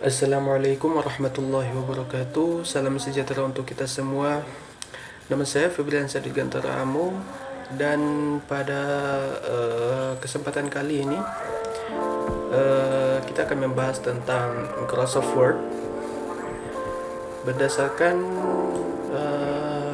Assalamualaikum warahmatullahi wabarakatuh. Salam sejahtera untuk kita semua. Nama saya Febrian Sadigantara Amo. Dan pada kesempatan kali ini kita akan membahas tentang Microsoft Word berdasarkan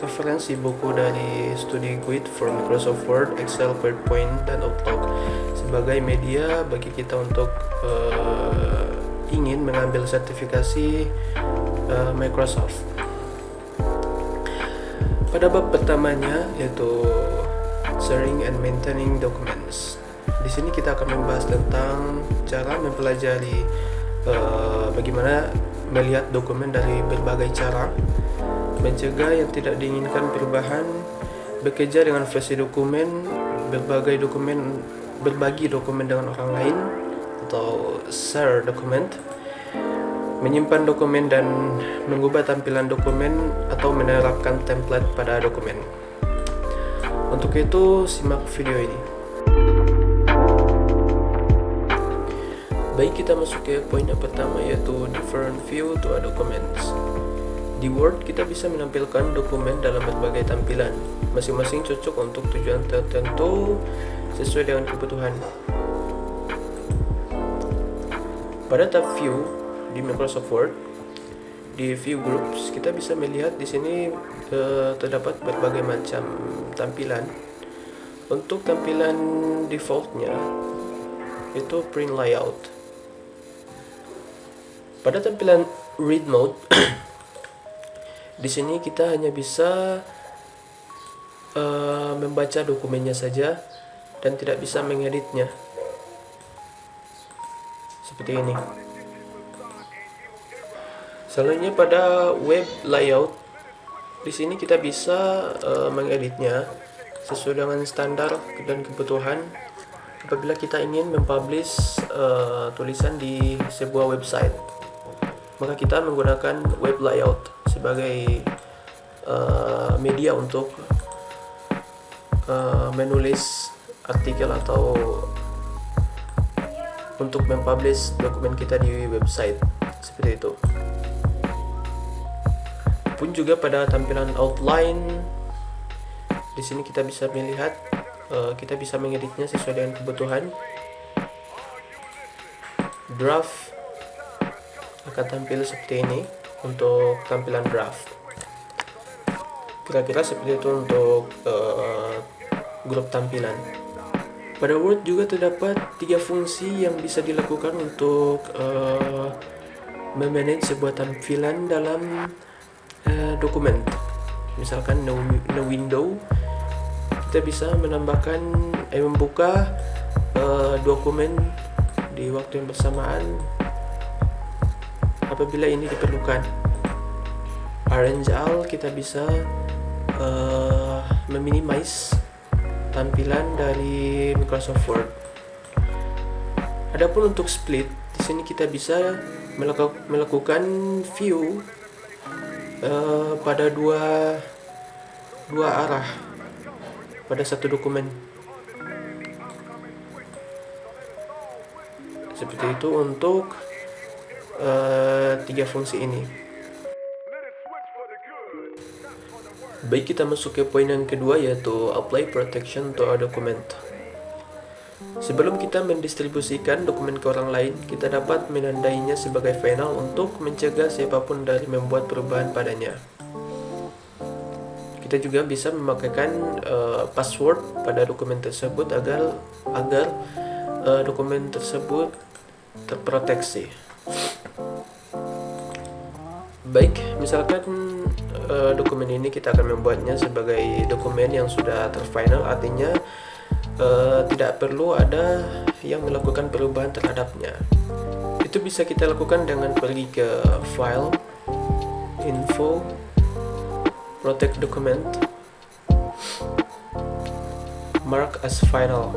referensi buku dari Study Guide for Microsoft Word, Excel, PowerPoint, dan Outlook sebagai media bagi kita untuk ingin mengambil sertifikasi Microsoft. Pada bab pertamanya yaitu Sharing and Maintaining Documents. Di sini kita akan membahas tentang cara mempelajari bagaimana melihat dokumen dari berbagai cara, mencegah yang tidak diinginkan perubahan, bekerja dengan versi dokumen, berbagi dokumen dengan orang lain atau share dokumen, menyimpan dokumen dan mengubah tampilan dokumen atau menerapkan template pada dokumen. Untuk itu, simak video ini. Baik, kita masuk ke poin yang pertama yaitu different view to a documents. Di Word kita bisa menampilkan dokumen dalam berbagai tampilan, masing-masing cocok untuk tujuan tertentu sesuai dengan kebutuhan. Pada tab View di Microsoft Word, di View Groups kita bisa melihat di sini terdapat berbagai macam tampilan. Untuk tampilan defaultnya itu Print Layout. Pada tampilan Read Mode, di sini kita hanya bisa membaca dokumennya saja dan tidak bisa mengeditnya. Seperti ini. Selanjutnya pada web layout, di sini kita bisa mengeditnya sesuai dengan standar dan kebutuhan. Apabila kita ingin mempublish tulisan di sebuah website, maka kita menggunakan web layout sebagai media untuk menulis artikel atau untuk mempublish dokumen kita di website seperti itu. Pun juga pada tampilan outline, di sini kita bisa melihat kita bisa mengeditnya sesuai dengan kebutuhan. Draft akan tampil seperti ini untuk tampilan draft. Kira-kira seperti itu untuk grup tampilan. Pada Word juga terdapat 3 fungsi yang bisa dilakukan untuk memanage sebuah tampilan dalam dokumen. Misalkan no window, kita bisa menambahkan membuka dokumen di waktu yang bersamaan apabila ini diperlukan. Arrange all, kita bisa meminimize tampilan dari Microsoft Word. Adapun untuk split, di sini kita bisa melakukan view pada dua arah pada satu dokumen. Seperti itu untuk 3 fungsi ini. Baik, kita masuk ke poin yang kedua yaitu Apply Protection to a Document. Sebelum kita mendistribusikan dokumen ke orang lain, kita dapat menandainya sebagai final untuk mencegah siapapun dari membuat perubahan padanya. Kita juga bisa memakaikan password pada dokumen tersebut agar dokumen tersebut terproteksi. Baik, misalkan dokumen ini kita akan membuatnya sebagai dokumen yang sudah terfinal, artinya tidak perlu ada yang melakukan perubahan terhadapnya. Itu bisa kita lakukan dengan pergi ke File, Info, Protect Document, Mark as Final.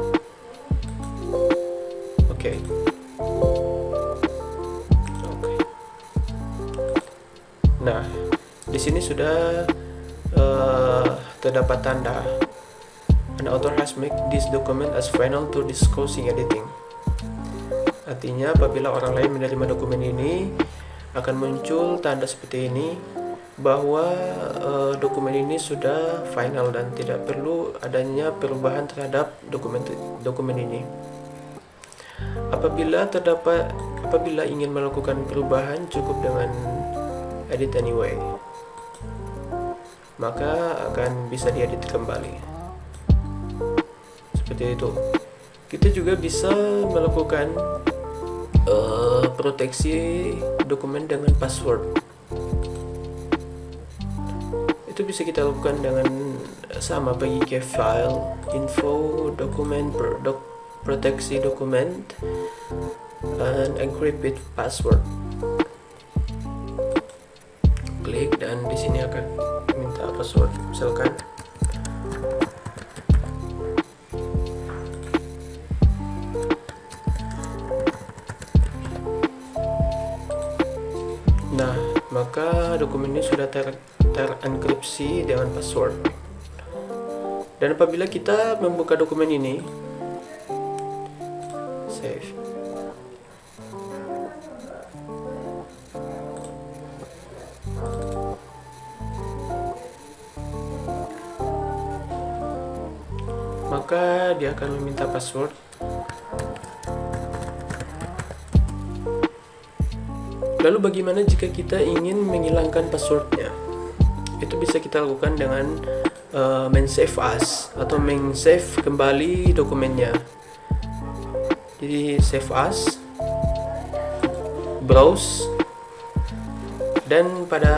Oke. Nah, di sini sudah terdapat tanda an author has made this document as final to disclosing editing. Artinya apabila orang lain menerima dokumen ini, akan muncul tanda seperti ini bahwa dokumen ini sudah final dan tidak perlu adanya perubahan terhadap dokumen ini. Apabila ingin melakukan perubahan, cukup dengan edit anyway, maka akan bisa diedit kembali seperti itu. Kita juga bisa melakukan proteksi dokumen dengan password. Itu bisa kita lakukan dengan sama, pergi ke file, info, dokumen, proteksi dokumen, dan encrypt with password. Klik dan di sini akan minta password, misalkan nah, maka dokumen ini sudah terenkripsi dengan password. Dan apabila kita membuka dokumen ini, save, maka dia akan meminta password. Lalu bagaimana jika kita ingin menghilangkan passwordnya? Itu bisa kita lakukan dengan men-save as atau men-save kembali dokumennya. Jadi save as, browse, dan pada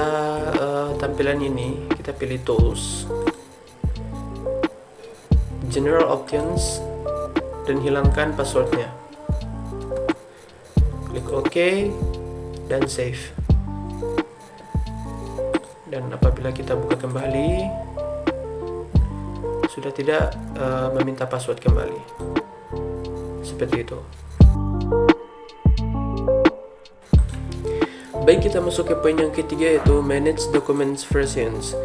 tampilan ini kita pilih tools, general options, dan hilangkan passwordnya. Klik OK dan save. Dan apabila kita buka kembali, sudah tidak meminta password kembali. Seperti itu. Baik, kita masuk ke poin yang ketiga, yaitu manage documents versions.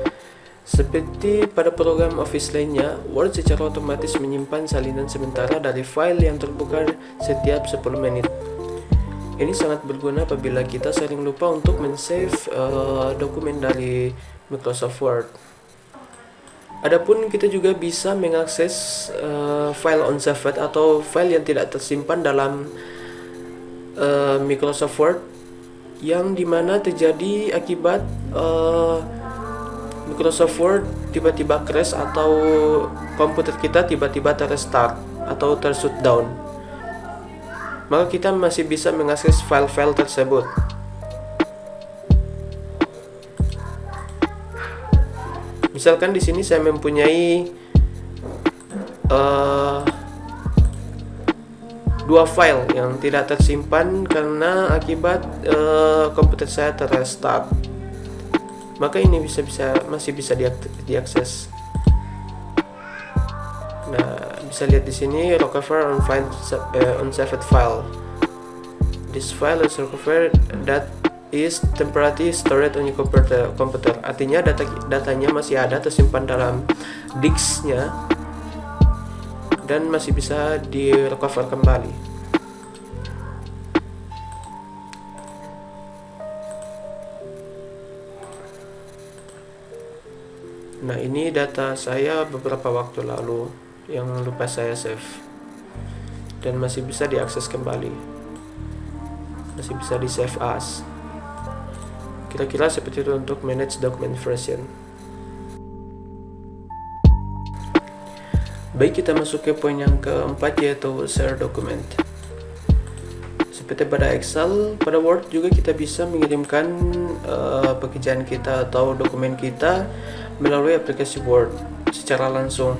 Seperti pada program Office lainnya, Word secara otomatis menyimpan salinan sementara dari file yang terbuka setiap 10 menit. Ini sangat berguna apabila kita sering lupa untuk men-save dokumen dari Microsoft Word. Adapun kita juga bisa mengakses file unsaved atau file yang tidak tersimpan dalam Microsoft Word, yang dimana terjadi akibat Microsoft Word tiba-tiba crash atau komputer kita tiba-tiba terrestart atau tershutdown. Maka kita masih bisa mengakses file-file tersebut. Misalkan di sini saya mempunyai dua file yang tidak tersimpan karena akibat komputer saya terrestart. Maka ini masih bisa diakses. Nah, bisa lihat di sini recover on file unsaved file. This file is recovered that is temporarily stored on your computer. Artinya datanya masih ada tersimpan dalam disknya dan masih bisa direcover kembali. Nah, ini data saya beberapa waktu lalu yang lupa saya save dan masih bisa diakses kembali, masih bisa di save as. Kira-kira seperti itu untuk manage document version. Baik, kita masuk ke poin yang keempat, yaitu share document. Seperti pada Excel, pada Word juga kita bisa mengirimkan pekerjaan kita atau dokumen kita melalui aplikasi Word secara langsung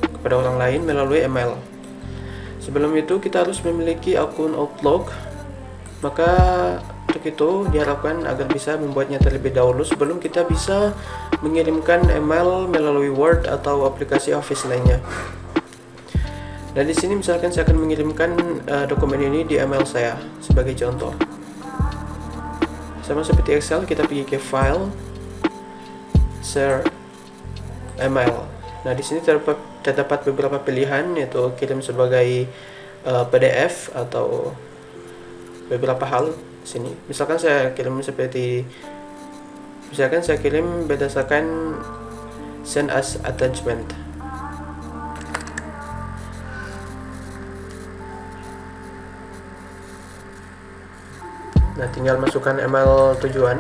kepada orang lain melalui email. Sebelum itu kita harus memiliki akun Outlook. Maka untuk itu diharapkan agar bisa membuatnya terlebih dahulu sebelum kita bisa mengirimkan email melalui Word atau aplikasi Office lainnya. Dan di sini misalkan saya akan mengirimkan dokumen ini di email saya sebagai contoh. Sama seperti Excel, kita pergi ke File, Share, Email. Nah, di sini terdapat beberapa pilihan, yaitu kirim sebagai PDF atau beberapa hal sini. Misalkan saya kirim berdasarkan send as attachment. Nah, tinggal masukkan email tujuan.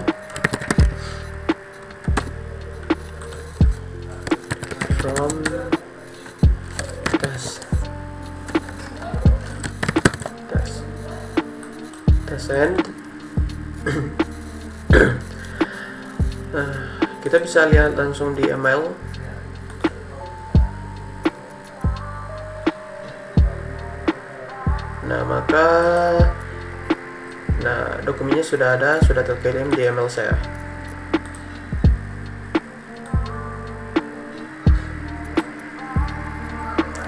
From send. Nah, kita bisa lihat langsung di email. Nah, dokumennya sudah terkirim di email saya.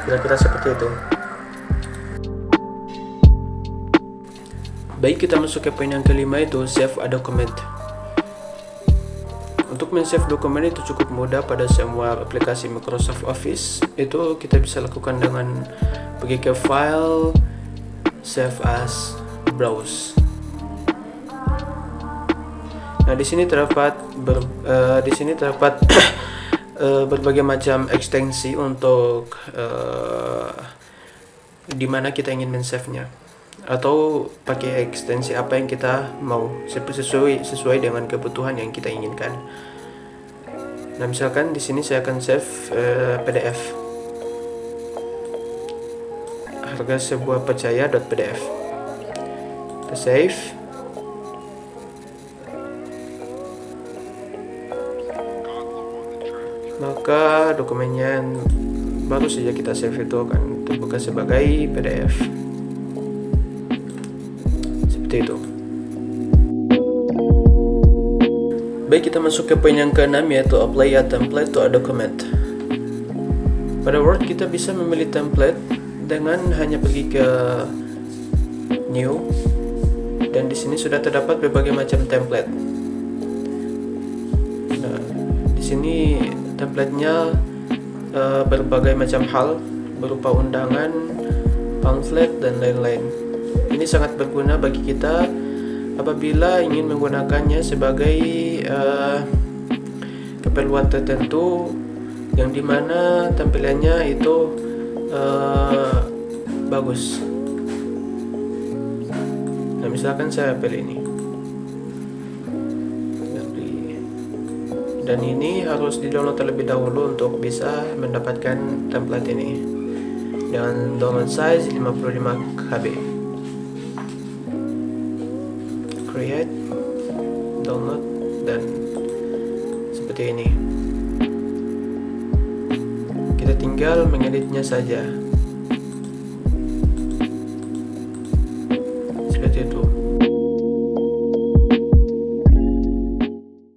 Kira-kira seperti itu. Baik, kita masuk ke poin yang kelima, itu save a document. Untuk men-save dokumen itu cukup mudah pada semua aplikasi Microsoft Office. Itu kita bisa lakukan dengan pergi ke file, save as, browse. Nah, di sini terdapat berbagai macam ekstensi untuk di mana kita ingin men-save-nya, atau pakai ekstensi apa yang kita mau sesuai dengan kebutuhan yang kita inginkan. Nah, misalkan di sini saya akan save PDF, harga sebuah percaya.pdf. Kita save. Maka dokumennya yang baru saja kita save itu akan terbuka sebagai PDF. Seperti itu. Baik, kita masuk ke poin yang keenam, yaitu apply a template to a document. Pada Word kita bisa memilih template dengan hanya pergi ke new, dan di sini sudah terdapat berbagai macam template. Nah, di sini template-nya berbagai macam hal, berupa undangan, pamflet, dan lain-lain. Ini sangat berguna bagi kita apabila ingin menggunakannya sebagai keperluan tertentu yang dimana tampilannya itu bagus. Nah, misalkan saya pilih ini, dan ini harus di-download terlebih dahulu untuk bisa mendapatkan template ini dengan download size 55 KB. Create, download, dan seperti ini. Kita tinggal mengeditnya saja.